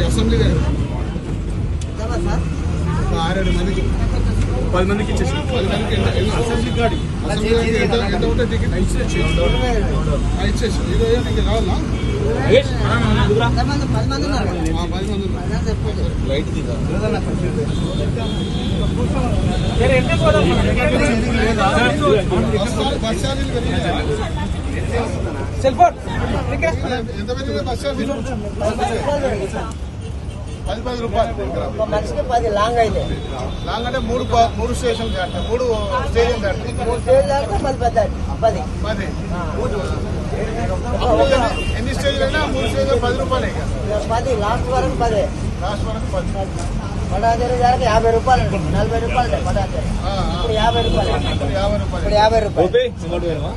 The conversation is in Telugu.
అసెంబ్లీ 6-7 మందికి 10 మందికి ఇచ్చేసి 10 మందికి అసెంబ్లీ గాడి ఎంత ఉంటే టికెట్ ఇచ్చేసి ఇదే నీకు కావాలా 10 మంది లైట్ బస్ ఛార్జీలు పెరిగినాయి సెల్ ఫోన్ ఎంత పెరిగింది బస్ ఛార్జీలు 10 రూపాయలు మనిషికి 10 లాంగ్ అయితే లాంగ్ అంటే 3 స్టేషన్ దాటాయి 3 స్టేషన్ దాటాయి 3 స్టేజ్ దాకా మళ్ళీ 10 ఎన్ని స్టేజ్లు అయినా 3 స్టేజ్లు 10 రూపాయలే 10 లాస్ట్ వరకు 10 పటాచారి దానికి 50 రూపాయలు 40 రూపాయలు పటాచారి ఇప్పుడు 50 రూపాయలు 50 రూపాయలు ఇప్పుడు 50 రూపాయలు